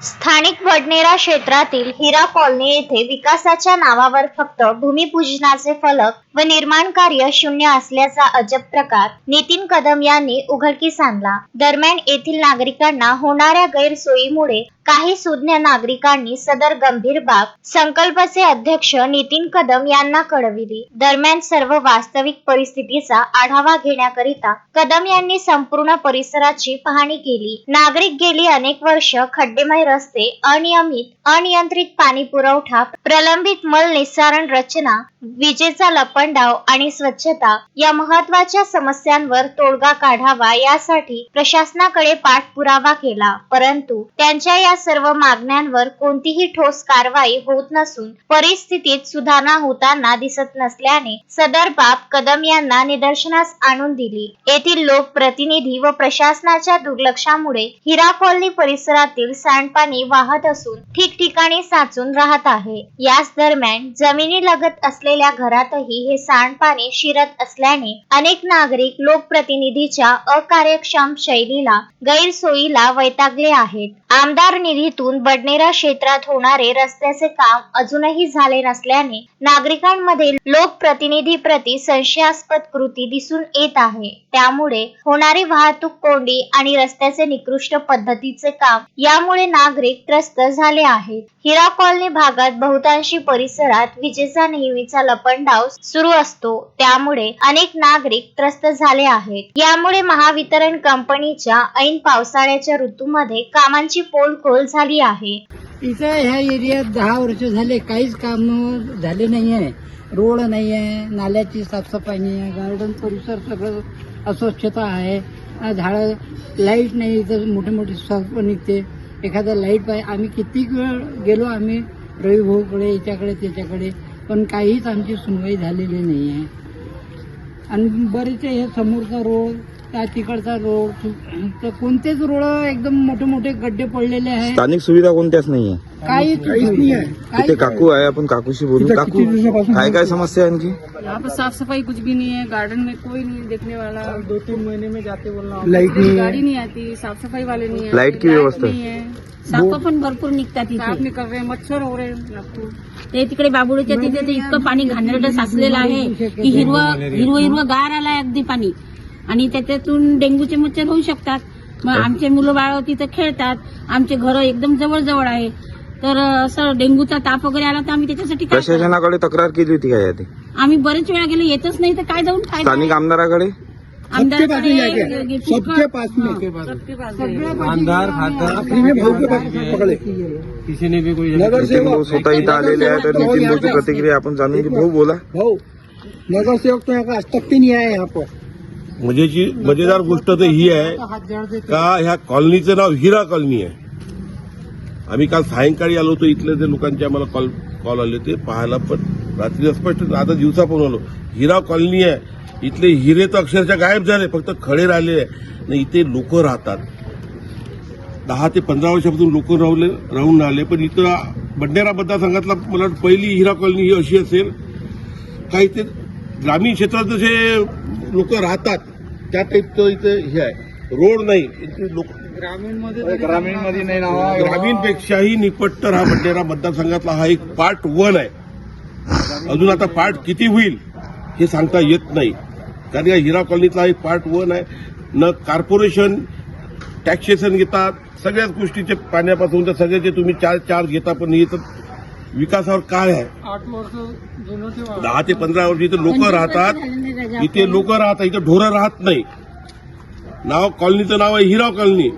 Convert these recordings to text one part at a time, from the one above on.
स्थानिक वडनेरा क्षेत्रातील हिरा कॉलनी येथे विकासाच्या नावावर फक्त भूमिपूजनाचे फलक व निर्माण कार्य शून्य असल्याचा अजब प्रकार नितीन कदम यांनी उघडकीस आणला। दरम्यान येथील नागरिकांना होणाऱ्या गैरसोयीमुळे काही सुज्ञ नागरिकांनी सदर गंभीर बाब संकल्पचे अध्यक्ष नितीन कदम यांना कळविली। दरम्यान सर्व वास्तविक परिस्थितीचा आढावा घेण्याकरिता कदम यांनी संपूर्ण परिसराची पाहणी केली। नागरिक गेली अनेक वर्ष खड्डेमय रस्ते, अनियंत्रित पाणी पुरवठा, प्रलंबित मल निस्सारण रचना, विजेचा लपंडाव आणि स्वच्छता या महत्त्वाच्या समस्यांवर तोडगा काढावा यासाठी प्रशासनाकडे पाठपुरावा केला, परंतु त्यांच्या या सर्व मागण्यांवर कोणतीही ठोस कारवाई होत नसून परिस्थितीत सुधारणा होताना दिसत नसल्याने सदर बाब कदम यांना निदर्शनास आणून दिली। येथील लोकप्रतिनिधी व प्रशासनाच्या दुर्लक्षामुळे हिरा कॉलनी परिसरातील सांडपाणी वाहत असून ठिकठिकाणी साचून राहत आहे। याच दरम्यान जमिनीलगत असलेल्या घरातही हे सांडपाणी शिरत असल्याने अनेक नागरिक लोकप्रतिनिधीच्या अकार्यक्षम शैलीला, गैरसोयीला वैतागले आहेत। आमदार निधीतून बडनेरा क्षेत्रात होणारे रस्त्याचे काम अजूनही झाले नसल्याने नागरिकांमध्ये लोकप्रतिनिधी प्रति संशयास्पद कृती दिसून येत आहे। त्यामुळे होणारी वाहतूक कोंडी आणि रस्त्याचे निकृष्ट पद्धतीचे काम यामुळे नागरिक त्रस्त झाले आहेत। हिरा कॉलनी भागात बहुतांशी परिसरात विजेचा नेहमीचा लपंडाव सुरू असतो, त्यामुळे अनेक नागरिक त्रस्त झाले आहेत। यामुळे महावितरण कंपनीच्या ऐन पावसाळ्याच्या ऋतूमध्ये कामांची पोलखोल झाली आहे। इथं ह्या एरियात 10 वर्ष झाले काहीच काम झाले नाही आहे। रोड नाही आहे, नाल्याची साफसफाई नाही आहे, गार्डन परिसर सगळं अस्वच्छता आहे, झाडं, लाईट नाही, इथं मोठे मोठे सर्प निघते, एखादा लाईट पाहिजे। आम्ही किती वेळ गेलो, आम्ही रवी भाऊकडे, याच्याकडे त्याच्याकडे, पण काहीच आमची सुनवाई झालेली नाही आहे। आणि बरेचसे हे समोरचा रोड, त्या तिकडचा रोड, तर कोणतेच रोड एकदम मोठे मोठे गड्डे पडलेले आहेत। स्थानिक सुविधा कोणत्याच नाहीये, काहीच नाही आहे। इथे काकू आहे, आपण काकूशी बोलू। काकू, काय समस्या है इनकी? यहाँ पर साफ सफाई कुछ भी नहीं है, गार्डन में कोई नहीं देखने वाला। 2-3 महीने में जाते बोलना, लाइट नहीं, गाड़ी नहीं आती, साफ सफाई वाले नहीं है, लाइट की व्यवस्था नहीं है, साप पण भरपूर निघतात साफ इथे। नहीं कर रहे, मच्छर हो रहे। ते तिकडे बाबुळीच्या तिथे तर इतकं पाणी घाणेरडं साचलेलं आहे की हिरवं गार आलाय अगदी पाणी, आणि त्याच्यातून डेंग्यूचे मच्छर होऊ शकतात। मग आमचे मुलं बाळ तिथे खेळतात, आमचे घर एकदम जवळ जवळ आहे, तर असं डेंग्यूचा ताप वगैरे आला तर आम्ही त्याच्यासाठी काय करू? प्रशासनाकडे तक्रार केली होती काय यादी? आम्ही बरेच वेळा गेलो, येतच नाही तर काय जाऊन फायदा? स्थानिक आमदाराकडे सबके पास में आमदार किसी ने भी कोई नितीन भाऊ स्वतः इथं आलेले आहेत, तर नितीन भाऊची प्रतिक्रिया आपण जाणून घेऊ। भाऊ बोला। भाऊ, नगर सेवक तो यहाँ आज तक नहीं आया यहाँ पर। मजेदार गोष्ट तर ही आहे का ह्या कॉलनीचं नाव हिरा कॉलनी आहे। आम्ही काल सायंकाळी आलो होतो, इथले जे लोकांचे आम्हाला कॉल आले ते पाहायला, पण रात्री स्पष्ट, आता दिवसा पण आलो, हिरा कॉलनी आहे। इथले हिरे तर अक्षरशः गायब झाले, फक्त खडे राहिले आहे। इथे लोक राहतात, 10 ते 15 वर्षापासून लोक राहून राहिले, पण इथं बडनेरा मतदारसंघातला मला वाटतं पहिली हिरा कॉलनी ही अशी असेल का इथे ग्रामीण क्षेत्रात जसे लोक राहतात त्या टाईपचं इथं हे आहे। रोड नाही, इथे लोक ग्रामीणमध्ये नाही ना, ग्रामीणपेक्षाही निपटतर हा बडनेरा मतदारसंघातला हा एक पार्ट 1 आहे। अजून आता पार्ट किती होईल हे सांगता येत नाही, कारण या हिरा कॉलनीतला एक पार्ट 1 आहे। न कॉर्पोरेशन टॅक्सेशन घेतात, सगळ्याच गोष्टीचे पाण्यापासून तर सगळ्याचे तुम्ही चार्ज घेता, पण हे तर विकासावर काय आहे? 10 ते 15 वर्ष इथे लोक राहतात, इथे ढोरं राहत नाही। नाव कॉलनीचं नाव आहे हिरा कॉलनी,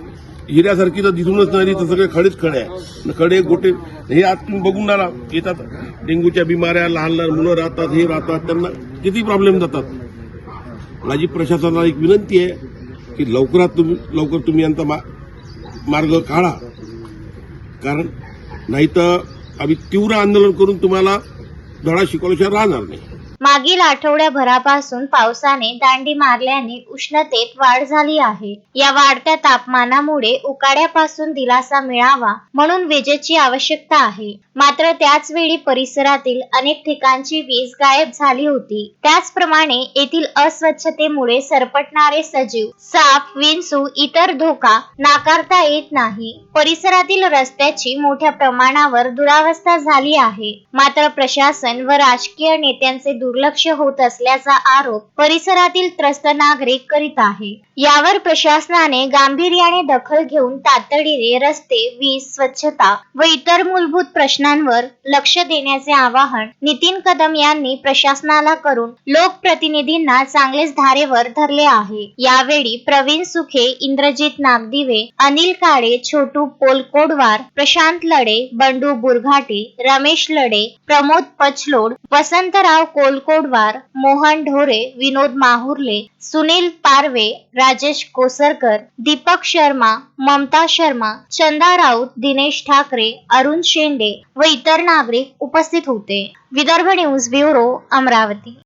हिऱ्यासारखी तर दिसूनच नाही, तर सगळे खडेच खडे आहे, खडे गोटे। हे आज तुम्ही बघून ना येतात, डेंग्यूच्या बिमाऱ्या, लहान लहान मुलं राहतात, हे राहतात, त्यांना किती प्रॉब्लेम जातात। माझी प्रशासनाला एक विनंती आहे की लवकर तुम्ही यांचा मार्ग काढा, कारण नाही तर आम्ही तीव्र आंदोलन करून तुम्हाला धडा शिकवल्याशिवाय राहणार नाही। मागील आठवड्याभरापासून पावसाने दांडी मारल्याने उष्णतेत वाढ झाली आहे. या वाढत्या तापमानामुळे उकाड्यापासून दिलासा मिळावा म्हणून विजेची आवश्यकता आहे. मात्र त्याच वेळी परिसरातील अनेक ठिकाणची वीज गायब झाली होती. त्याचप्रमाणे येथील अस्वच्छतेमुळे सरपटणारे सजीव, साप, विंचू इतर धोका नाकारता येत नाही. परिसरातील रस्त्याची मोठ्या प्रमाणावर दुरावस्था झाली आहे. मात्र प्रशासन व राजकीय नेत्यांचे दुर्लक्ष होत असल्याचा आरोप परिसरातील त्रस्त नागरिक करीत आहे. यावर प्रशासनाने गांभीर्याने दखल घेऊन तातडीने रस्ते, वीज, स्वच्छता व इतर मूलभूत प्रश्नांवर लक्ष देण्याचे आवाहन नितीन कदम यांनी प्रशासनाला करून लोकप्रतिनिधींना चांगलेच धारेवर धरले आहे. यावेळी प्रवीण सुखे, इंद्रजित नागदिवे, अनिल काळे, छोटू पोलकोडवार, प्रशांत लडे, बंडू बुरघाटे, रमेश लडे, प्रमोद पचलोड, वसंतराव कोलकोडवार, मोहन ढोरे, विनोद माहुर्ले, सुनील पारवे, राजेश कोसरकर, दीपक शर्मा, ममता शर्मा, चंदा राऊत, दिनेश ठाकरे, अरुण शेंडे व इतर नागरिक उपस्थित होते. Vidarbha news bureau, Amravati.